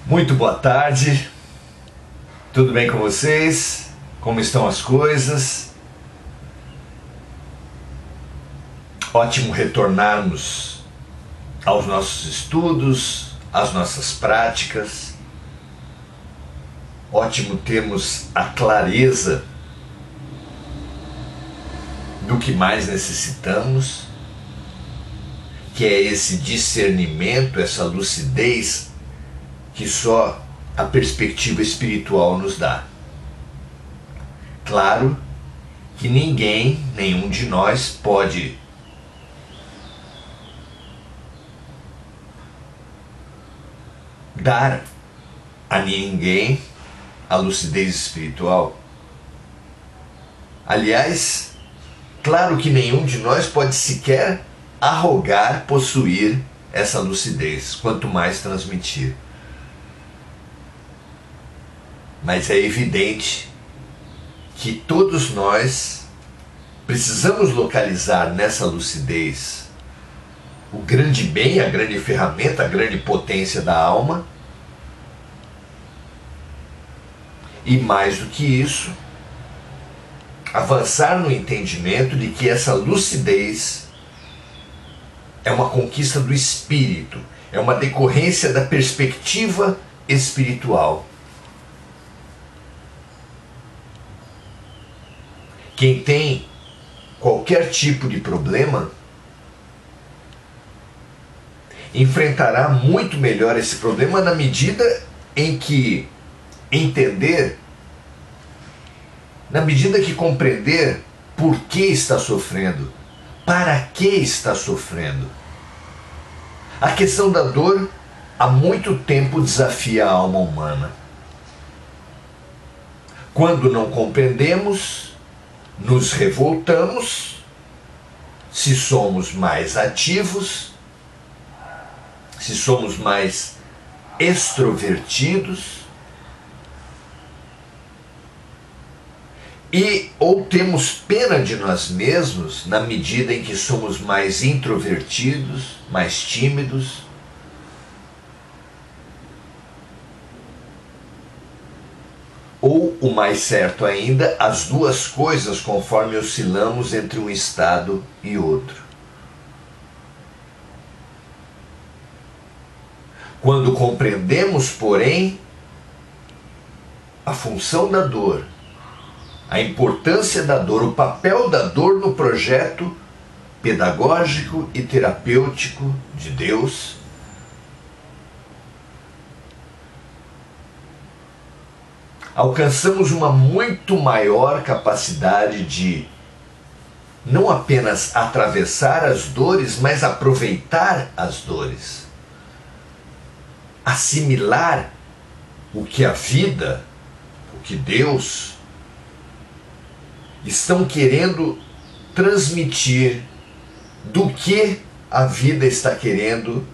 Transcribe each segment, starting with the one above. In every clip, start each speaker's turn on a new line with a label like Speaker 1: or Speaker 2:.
Speaker 1: Muito boa tarde, tudo bem com vocês? Como estão as coisas? Ótimo retornarmos aos nossos estudos, às nossas práticas. Ótimo termos a clareza do que mais necessitamos, que é esse discernimento, essa lucidez que só a perspectiva espiritual nos dá. Claro que ninguém, nenhum de nós pode dar a ninguém a lucidez espiritual. Aliás, claro que nenhum de nós pode sequer arrogar, possuir essa lucidez, quanto mais transmitir. Mas é evidente que todos nós precisamos localizar nessa lucidez o grande bem, a grande ferramenta, a grande potência da alma. E mais do que isso, avançar no entendimento de que essa lucidez é uma conquista do espírito, é uma decorrência da perspectiva espiritual. Quem tem qualquer tipo de problema enfrentará muito melhor esse problema na medida em que entender, na medida que compreender por que está sofrendo, para que está sofrendo. A questão da dor há muito tempo desafia a alma humana. Quando não compreendemos, nos revoltamos. Se somos mais ativos, se somos mais extrovertidos, ou temos pena de nós mesmos na medida em que somos mais introvertidos, mais tímidos. Ou, o mais certo ainda, as duas coisas, conforme oscilamos entre um estado e outro. Quando compreendemos, porém, a função da dor, a importância da dor, o papel da dor no projeto pedagógico e terapêutico de Deus, alcançamos uma muito maior capacidade de não apenas atravessar as dores, mas aproveitar as dores. Assimilar o que a vida, o que Deus estão querendo transmitir, do que a vida está querendo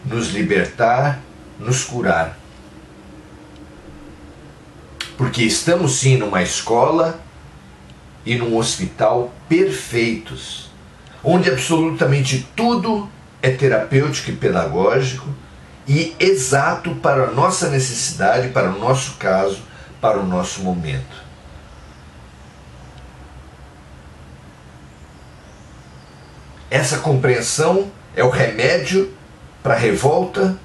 Speaker 1: nos libertar, nos curar. Porque estamos sim numa escola e num hospital perfeitos, onde absolutamente tudo é terapêutico e pedagógico e exato para a nossa necessidade, para o nosso caso, para o nosso momento. Essa compreensão é o remédio para a revolta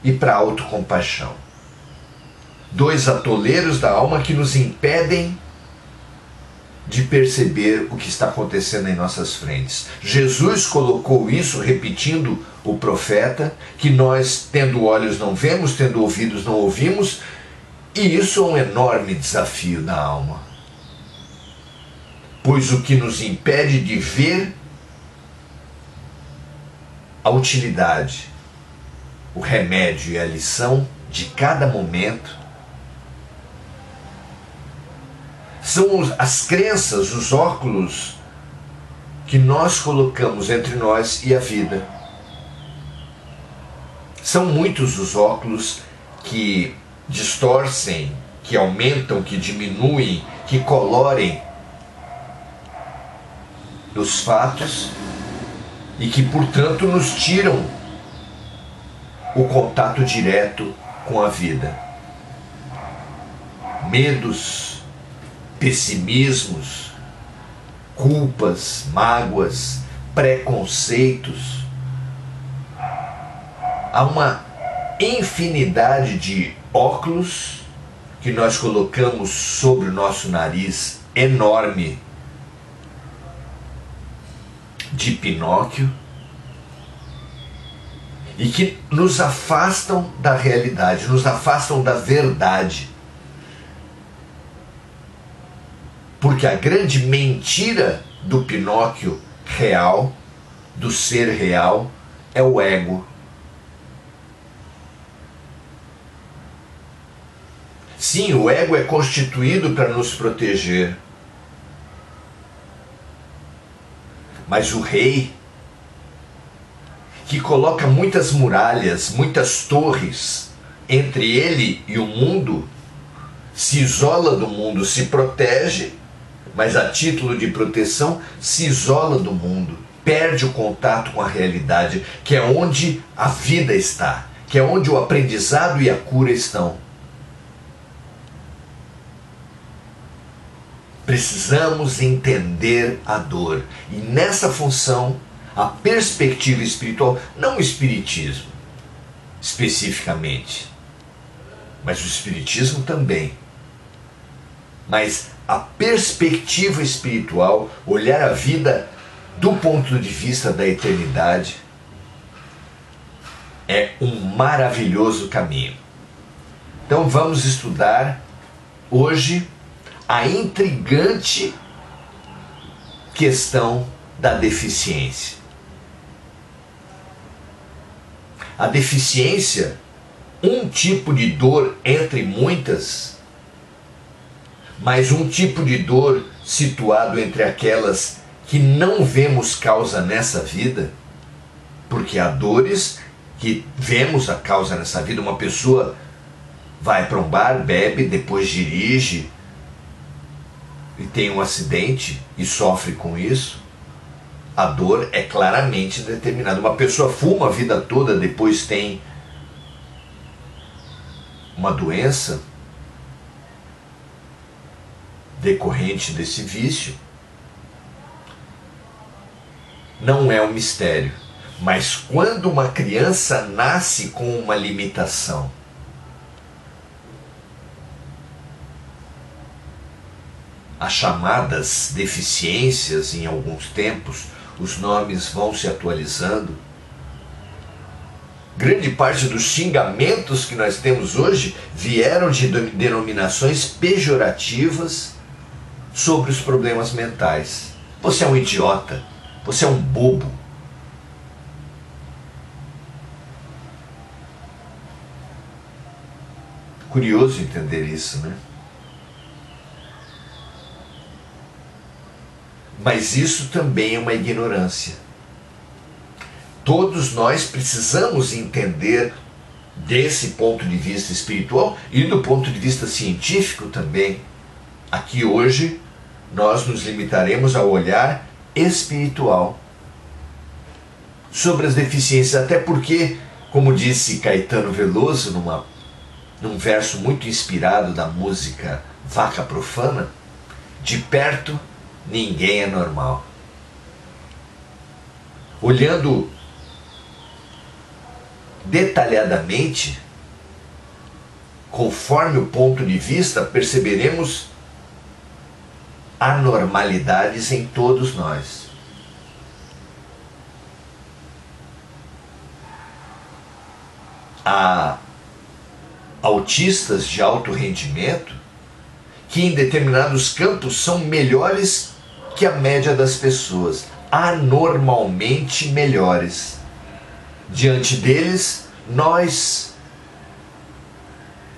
Speaker 1: e para a autocompaixão. Dois atoleiros da alma que nos impedem de perceber o que está acontecendo em nossas frentes. Jesus colocou isso, repetindo o profeta, que nós, tendo olhos, não vemos, tendo ouvidos, não ouvimos, e isso é um enorme desafio da alma. Pois o que nos impede de ver a utilidade, o remédio e a lição de cada momento são as crenças, os óculos que nós colocamos entre nós e a vida. São muitos os óculos que distorcem, que aumentam, que diminuem, que colorem os fatos e que, portanto, nos tiram o contato direto com a vida. Medos, pessimismos, culpas, mágoas, preconceitos. Há uma infinidade de óculos que nós colocamos sobre o nosso nariz enorme de Pinóquio e que nos afastam da realidade, nos afastam da verdade. Porque a grande mentira do Pinóquio real, do ser real, é o ego. Sim, o ego é constituído para nos proteger. Mas o rei, que coloca muitas muralhas, muitas torres entre ele e o mundo, se isola do mundo, se protege, mas a título de proteção se isola do mundo, perde o contato com a realidade, que é onde a vida está, que é onde o aprendizado e a cura estão. Precisamos entender a dor. E nessa função, a perspectiva espiritual, não o espiritismo especificamente, mas o espiritismo também. Mas a perspectiva espiritual, olhar a vida do ponto de vista da eternidade, é um maravilhoso caminho. Então vamos estudar hoje a intrigante questão da deficiência. A deficiência, um tipo de dor entre muitas, mas um tipo de dor situado entre aquelas que não vemos causa nessa vida, porque há dores que vemos a causa nessa vida. Uma pessoa vai para um bar, bebe, depois dirige e tem um acidente e sofre com isso. A dor é claramente determinada. Uma pessoa fuma a vida toda, depois tem uma doença decorrente desse vício. Não é um mistério. Mas quando uma criança nasce com uma limitação, as chamadas deficiências, em alguns tempos, os nomes vão se atualizando. Grande parte dos xingamentos que nós temos hoje vieram de denominações pejorativas sobre os problemas mentais. Você é um idiota, você é um bobo. Curioso entender isso, né? Mas isso também é uma ignorância. Todos nós precisamos entender desse ponto de vista espiritual e do ponto de vista científico também. Aqui hoje nós nos limitaremos ao olhar espiritual sobre as deficiências, até porque, como disse Caetano Veloso num verso muito inspirado da música Vaca Profana, de perto ninguém é normal. Olhando detalhadamente, conforme o ponto de vista, perceberemos anormalidades em todos nós. Há autistas de alto rendimento que em determinados campos são melhores que a média das pessoas, anormalmente melhores. Diante deles, nós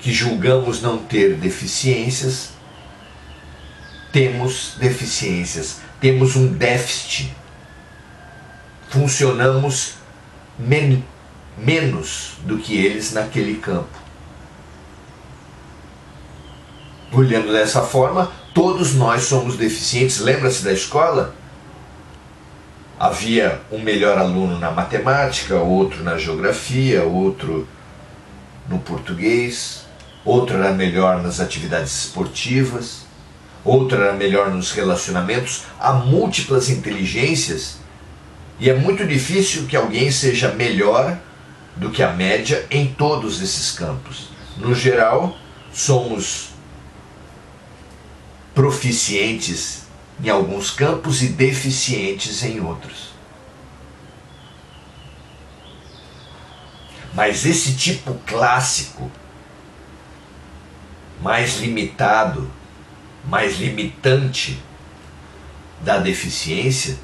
Speaker 1: que julgamos não ter deficiências, temos deficiências, temos um déficit, funcionamos menos do que eles naquele campo. Olhando dessa forma, todos nós somos deficientes. Lembra-se da escola? Havia um melhor aluno na matemática, outro na geografia, outro no português, outro era melhor nas atividades esportivas, outro era melhor nos relacionamentos. Há múltiplas inteligências e é muito difícil que alguém seja melhor do que a média em todos esses campos. No geral, somos proficientes em alguns campos e deficientes em outros. Mas esse tipo clássico, mais limitado, mais limitante da deficiência,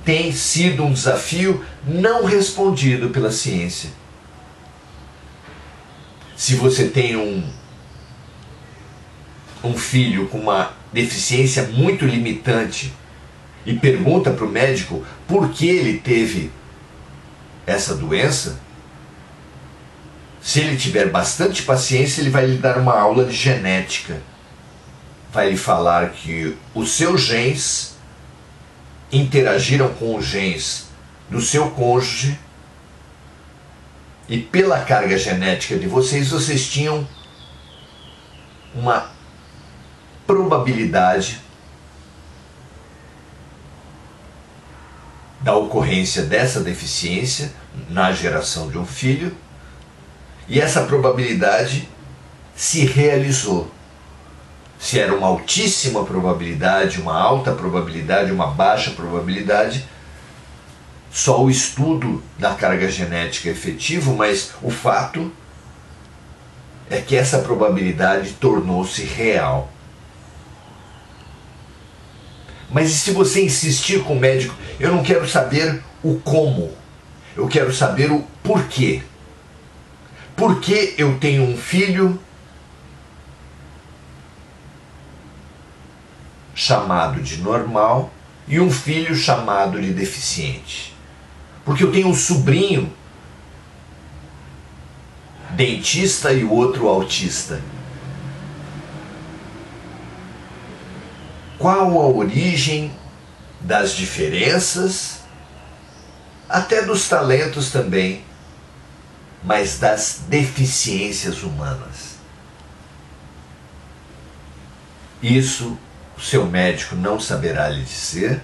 Speaker 1: tem sido um desafio não respondido pela ciência. Se você tem um filho com uma deficiência muito limitante e pergunta para o médico por que ele teve essa doença, se ele tiver bastante paciência, ele vai lhe dar uma aula de genética. Vai lhe falar que os seus genes interagiram com os genes do seu cônjuge e pela carga genética de vocês tinham uma probabilidade da ocorrência dessa deficiência na geração de um filho, e essa probabilidade se realizou. Se era uma altíssima probabilidade, uma alta probabilidade, uma baixa probabilidade, só o estudo da carga genética é efetivo, mas o fato é que essa probabilidade tornou-se real. Mas e se você insistir com o médico, eu não quero saber o como, eu quero saber o porquê. Por que eu tenho um filho chamado de normal e um filho chamado de deficiente? Porque eu tenho um sobrinho dentista e o outro autista. Qual a origem das diferenças, até dos talentos também, mas das deficiências humanas? Isso o seu médico não saberá lhe dizer,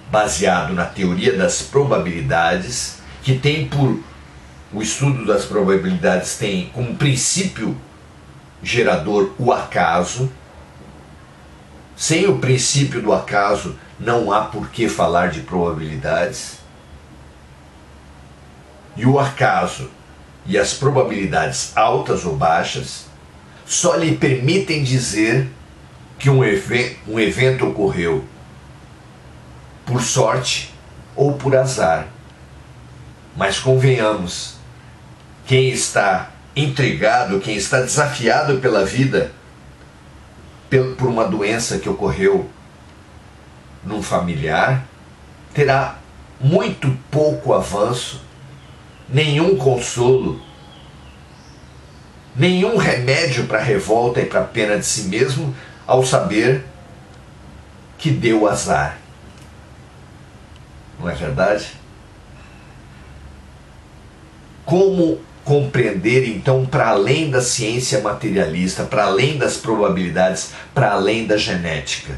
Speaker 1: baseado na teoria das probabilidades, que tem o estudo das probabilidades tem como princípio gerador o acaso. Sem o princípio do acaso não há por que falar de probabilidades. E o acaso e as probabilidades altas ou baixas só lhe permitem dizer que um evento ocorreu por sorte ou por azar. Mas convenhamos, quem está intrigado, quem está desafiado pela vida por uma doença que ocorreu num familiar, terá muito pouco avanço, nenhum consolo, nenhum remédio para a revolta e para a pena de si mesmo, ao saber que deu azar. Não é verdade? Como compreender, então, para além da ciência materialista, para além das probabilidades, para além da genética,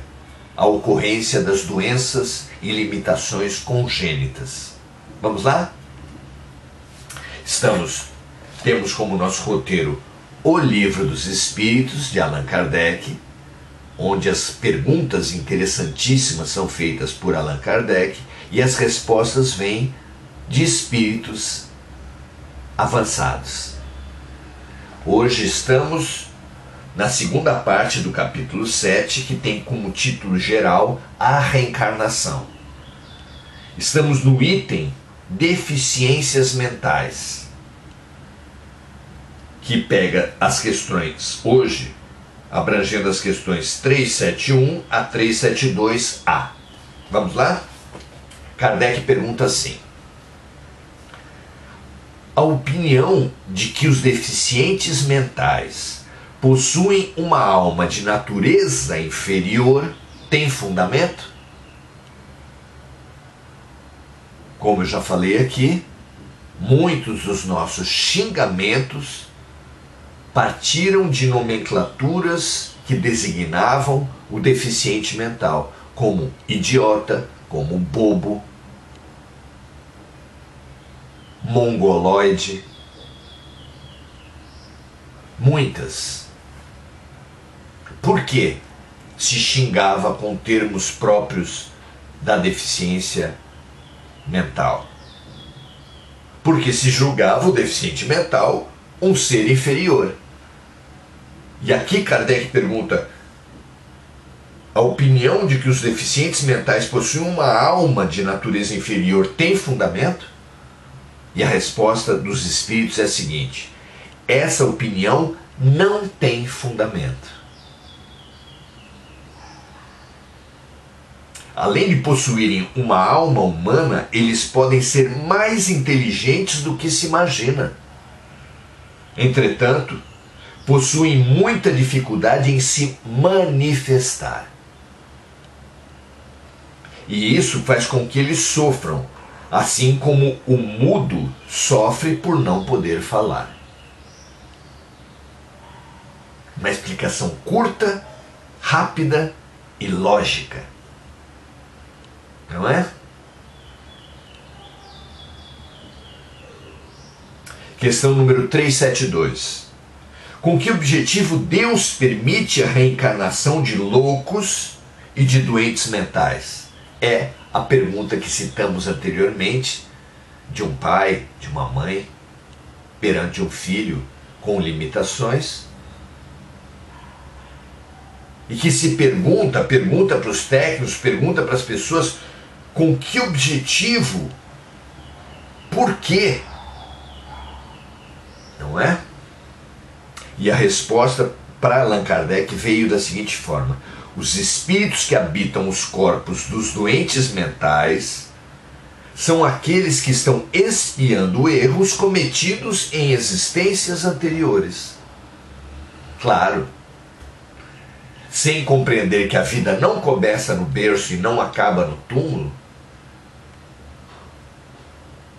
Speaker 1: a ocorrência das doenças e limitações congênitas? Vamos lá? Temos como nosso roteiro O Livro dos Espíritos, de Allan Kardec, onde as perguntas interessantíssimas são feitas por Allan Kardec e as respostas vêm de espíritos avançados. Hoje estamos na segunda parte do capítulo 7, que tem como título geral A Reencarnação. Estamos no item Deficiências Mentais, que pega as questões hoje, abrangendo as questões 371 a 372A. Vamos lá? Kardec pergunta assim: a opinião de que os deficientes mentais possuem uma alma de natureza inferior tem fundamento? como eu já falei aqui, muitos dos nossos xingamentos partiram de nomenclaturas que designavam o deficiente mental, como idiota, como bobo, mongoloide, muitas. Por quê? Se xingava com termos próprios da deficiência mental. Porque se julgava o deficiente mental um ser inferior. E aqui Kardec pergunta: a opinião de que os deficientes mentais possuem uma alma de natureza inferior tem fundamento? E a resposta dos espíritos é a seguinte: essa opinião não tem fundamento. Além de possuírem uma alma humana, eles podem ser mais inteligentes do que se imagina. Entretanto, possuem muita dificuldade em se manifestar. E isso faz com que eles sofram, assim como o mudo sofre por não poder falar. Uma explicação curta, rápida e lógica. Não é? Questão número 372. Com que objetivo Deus permite a reencarnação de loucos e de doentes mentais? É a pergunta que citamos anteriormente, de um pai, de uma mãe, perante um filho com limitações, e que se pergunta para os técnicos, pergunta para as pessoas com que objetivo, por quê? Não é? E a resposta para Allan Kardec veio da seguinte forma: os espíritos que habitam os corpos dos doentes mentais são aqueles que estão expiando erros cometidos em existências anteriores. Claro, sem compreender que a vida não começa no berço e não acaba no túmulo,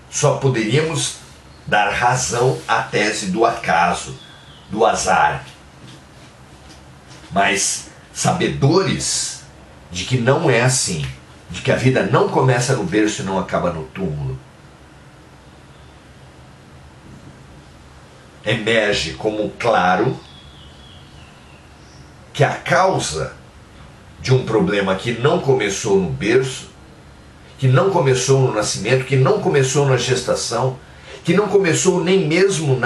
Speaker 1: só poderíamos dar razão à tese do acaso, do azar. Mas sabedores de que não é assim, de que a vida não começa no berço e não acaba no túmulo, emerge como claro que a causa de um problema que não começou no berço, que não começou no nascimento, que não começou na gestação, que não começou nem mesmo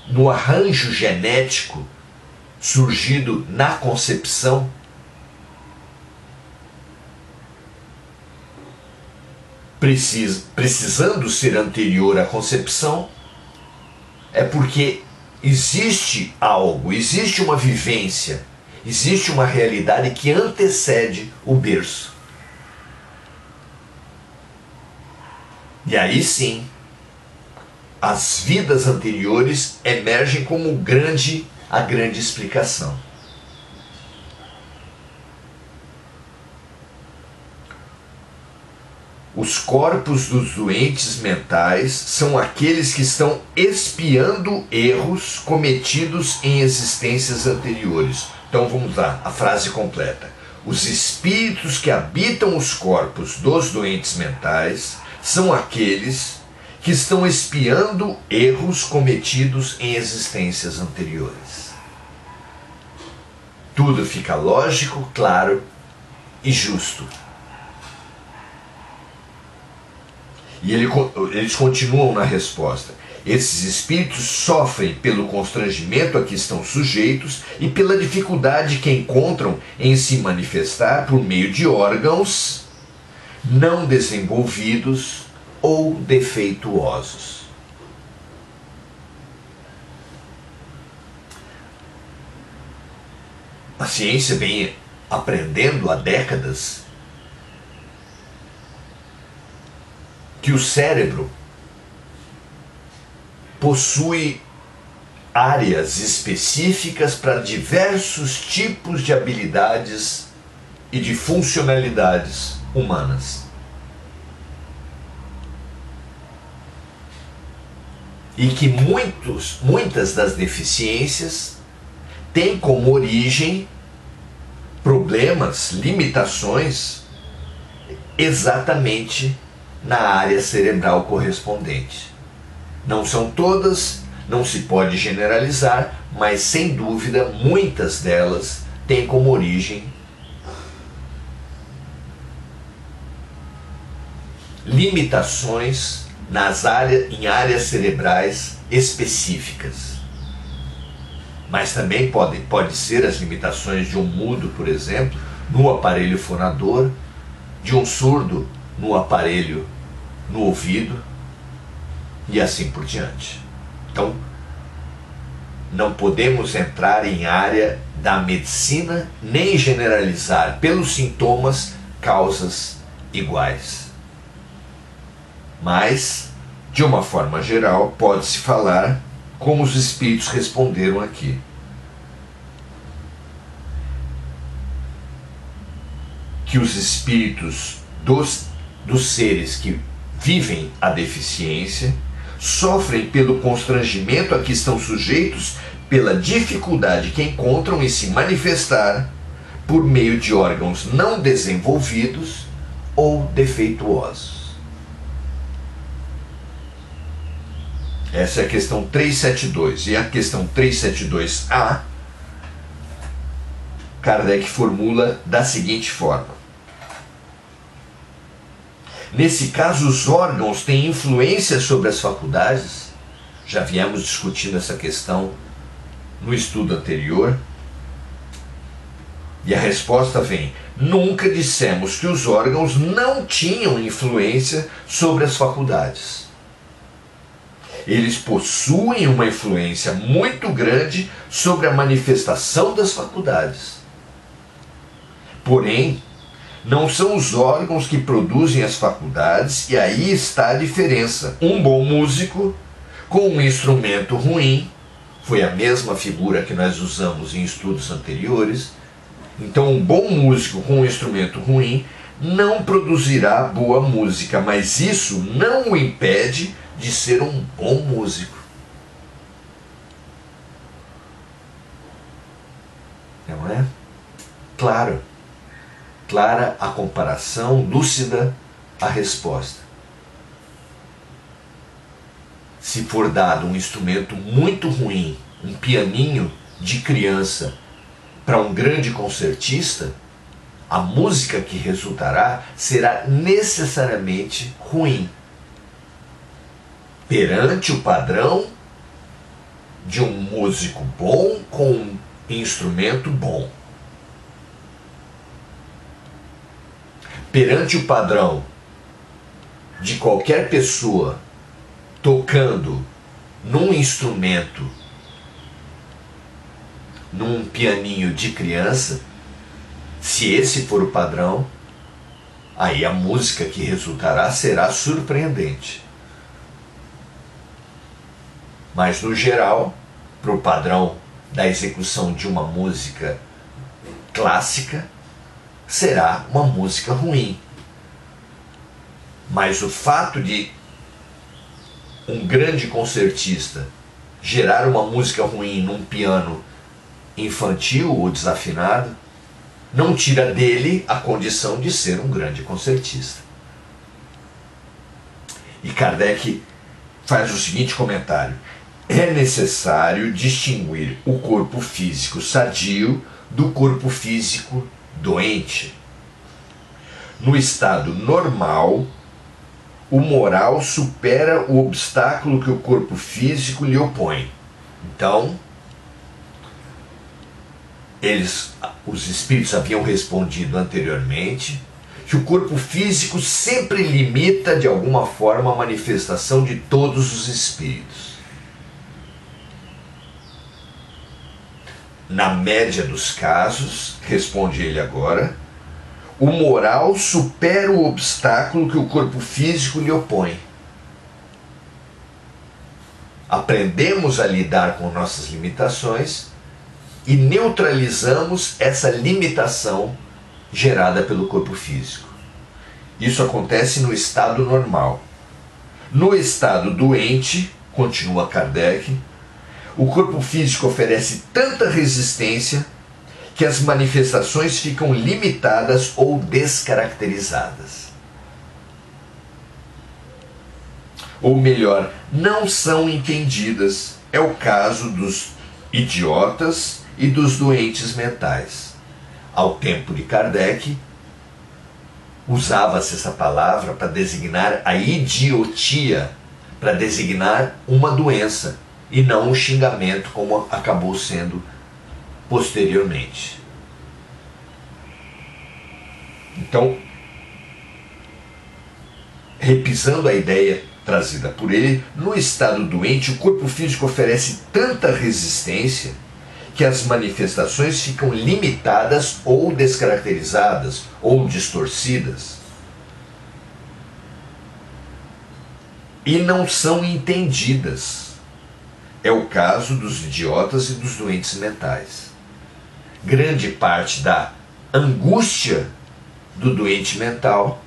Speaker 1: no arranjo genético surgido na concepção, precisando ser anterior à concepção, é porque existe algo, existe uma vivência, existe uma realidade que antecede o berço. E aí sim, as vidas anteriores emergem como a grande explicação. Os corpos dos doentes mentais são aqueles que estão expiando erros cometidos em existências anteriores. Então vamos lá, a frase completa. Os espíritos que habitam os corpos dos doentes mentais são aqueles que estão expiando erros cometidos em existências anteriores. Tudo fica lógico, claro e justo. E eles continuam na resposta. Esses espíritos sofrem pelo constrangimento a que estão sujeitos e pela dificuldade que encontram em se manifestar por meio de órgãos não desenvolvidos ou defeituosos. A ciência vem aprendendo há décadas que o cérebro possui áreas específicas para diversos tipos de habilidades e de funcionalidades humanas. E que muitas das deficiências têm como origem problemas, limitações, exatamente na área cerebral correspondente. Não são todas, não se pode generalizar, mas sem dúvida muitas delas têm como origem limitações em áreas cerebrais específicas. Mas também pode ser as limitações de um mudo, por exemplo, no aparelho fonador, de um surdo no aparelho no ouvido, e assim por diante. Então, não podemos entrar em área da medicina nem generalizar pelos sintomas causas iguais. Mas, de uma forma geral, pode-se falar como os espíritos responderam aqui. Que os espíritos dos seres que vivem a deficiência sofrem pelo constrangimento a que estão sujeitos pela dificuldade que encontram em se manifestar por meio de órgãos não desenvolvidos ou defeituosos. Essa é a questão 372. E a questão 372A, Kardec formula da seguinte forma: nesse caso, os órgãos têm influência sobre as faculdades? Já viemos discutindo essa questão no estudo anterior. E a resposta vem: nunca dissemos que os órgãos não tinham influência sobre as faculdades. Eles possuem uma influência muito grande sobre a manifestação das faculdades. Porém, não são os órgãos que produzem as faculdades, e aí está a diferença. Um bom músico com um instrumento ruim, foi a mesma figura que nós usamos em estudos anteriores. Então, um bom músico com um instrumento ruim não produzirá boa música, mas isso não o impede de ser um bom músico. Não é? Claro. Clara a comparação, lúcida a resposta. Se for dado um instrumento muito ruim, um pianinho de criança, para um grande concertista, a música que resultará será necessariamente ruim, perante o padrão de um músico bom com um instrumento bom. Perante o padrão de qualquer pessoa tocando num instrumento, num pianinho de criança, se esse for o padrão, aí a música que resultará será surpreendente. Mas, no geral, para o padrão da execução de uma música clássica, será uma música ruim. Mas o fato de um grande concertista gerar uma música ruim num piano infantil ou desafinado não tira dele a condição de ser um grande concertista. E Kardec faz o seguinte comentário: é necessário distinguir o corpo físico sadio do corpo físico doente. No estado normal, o moral supera o obstáculo que o corpo físico lhe opõe. Então, os espíritos haviam respondido anteriormente que o corpo físico sempre limita de alguma forma a manifestação de todos os espíritos. Na média dos casos, responde ele agora, o moral supera o obstáculo que o corpo físico lhe opõe. Aprendemos a lidar com nossas limitações e neutralizamos essa limitação gerada pelo corpo físico. Isso acontece no estado normal. No estado doente, continua Kardec, o corpo físico oferece tanta resistência que as manifestações ficam limitadas ou descaracterizadas. Ou melhor, não são entendidas. É o caso dos idiotas e dos doentes mentais. Ao tempo de Kardec, usava-se essa palavra para designar a idiotia, para designar uma doença, e não um xingamento como acabou sendo posteriormente. Então, repisando a ideia trazida por ele, no estado doente, o corpo físico oferece tanta resistência que as manifestações ficam limitadas ou descaracterizadas ou distorcidas e não são entendidas. É o caso dos idiotas e dos doentes mentais. Grande parte da angústia do doente mental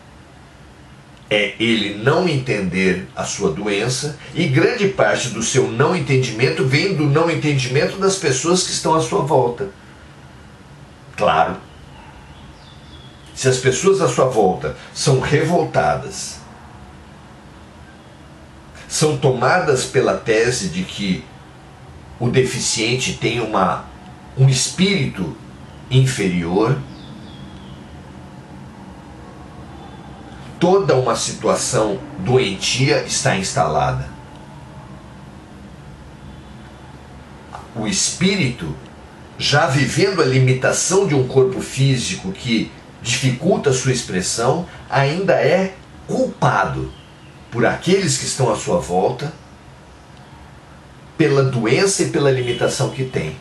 Speaker 1: é ele não entender a sua doença, e grande parte do seu não entendimento vem do não entendimento das pessoas que estão à sua volta. Claro, se as pessoas à sua volta são revoltadas, são tomadas pela tese de que o deficiente tem um espírito inferior, toda uma situação doentia está instalada. O espírito, já vivendo a limitação de um corpo físico que dificulta a sua expressão, ainda é culpado por aqueles que estão à sua volta, pela doença e pela limitação que tem.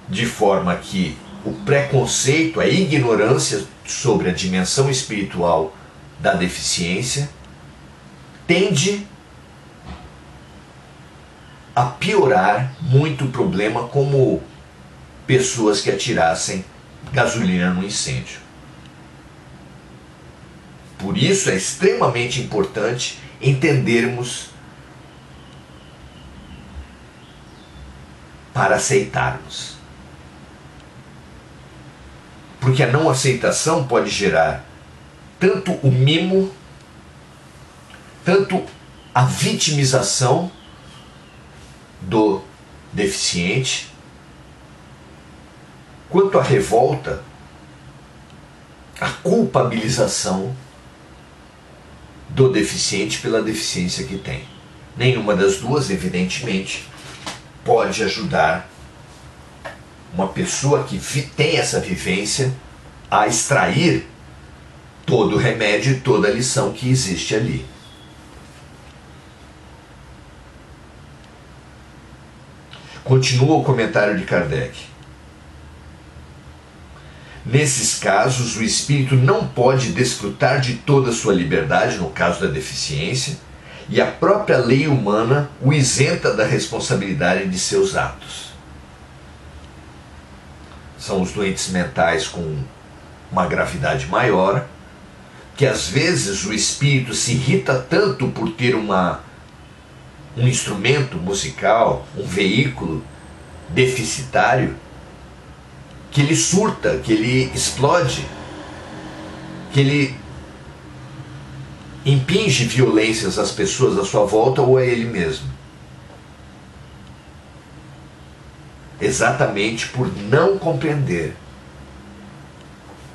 Speaker 1: De forma que o preconceito, a ignorância sobre a dimensão espiritual da deficiência tende a piorar muito o problema, como pessoas que atirassem gasolina no incêndio. Por isso é extremamente importante entendermos para aceitarmos. Porque a não aceitação pode gerar tanto o mimo, tanto a vitimização do deficiente, quanto a revolta, a culpabilização do deficiente pela deficiência que tem. Nenhuma das duas, evidentemente, pode ajudar uma pessoa que tem essa vivência a extrair todo o remédio e toda a lição que existe ali. Continua o comentário de Kardec. Nesses casos, o espírito não pode desfrutar de toda a sua liberdade, no caso da deficiência, e a própria lei humana o isenta da responsabilidade de seus atos. São os doentes mentais com uma gravidade maior, que às vezes o espírito se irrita tanto por ter um instrumento musical, um veículo deficitário, que ele surta, que ele explode, que ele impinge violências às pessoas à sua volta ou a ele mesmo. Exatamente por não compreender,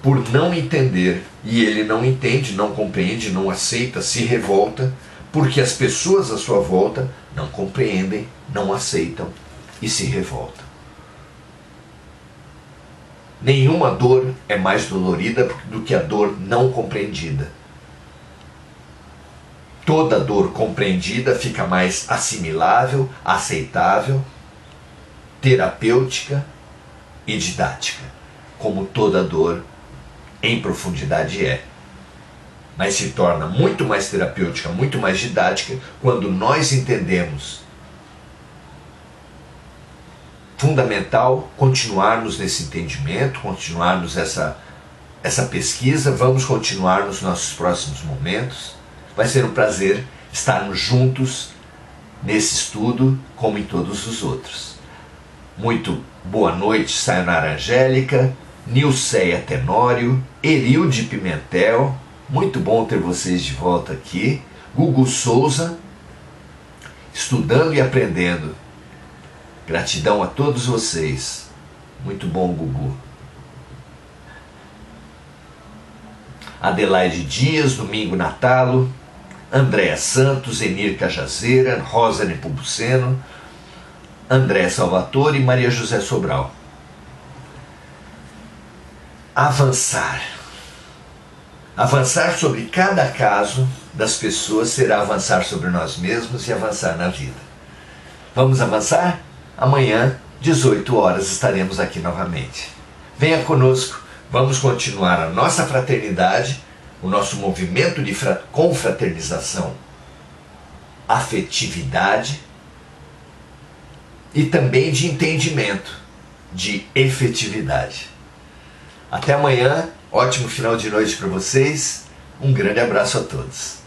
Speaker 1: por não entender, e ele não entende, não compreende, não aceita, se revolta, porque as pessoas à sua volta não compreendem, não aceitam e se revoltam. Nenhuma dor é mais dolorida do que a dor não compreendida. Toda dor compreendida fica mais assimilável, aceitável, terapêutica e didática, como toda dor em profundidade é. Mas se torna muito mais terapêutica, muito mais didática, quando nós entendemos fundamental continuarmos nesse entendimento, continuarmos essa pesquisa. Vamos continuar nos nossos próximos momentos. Vai ser um prazer estarmos juntos nesse estudo, como em todos os outros. Muito boa noite, Sayonara Angélica, Nilceia Tenório, Erilde Pimentel, muito bom ter vocês de volta aqui. Gugu Souza, estudando e aprendendo. Gratidão a todos vocês. Muito bom, Gugu. Adelaide Dias, Domingo Natalo, Andréa Santos, Enir Cajazeira, Rosa Nepomuceno, André Salvatore e Maria José Sobral. Avançar. Avançar sobre cada caso das pessoas será avançar sobre nós mesmos e avançar na vida. Vamos avançar? Amanhã, 18 horas, estaremos aqui novamente. Venha conosco, vamos continuar a nossa fraternidade, o nosso movimento de confraternização, afetividade e também de entendimento, de efetividade. Até amanhã, ótimo final de noite para vocês, um grande abraço a todos.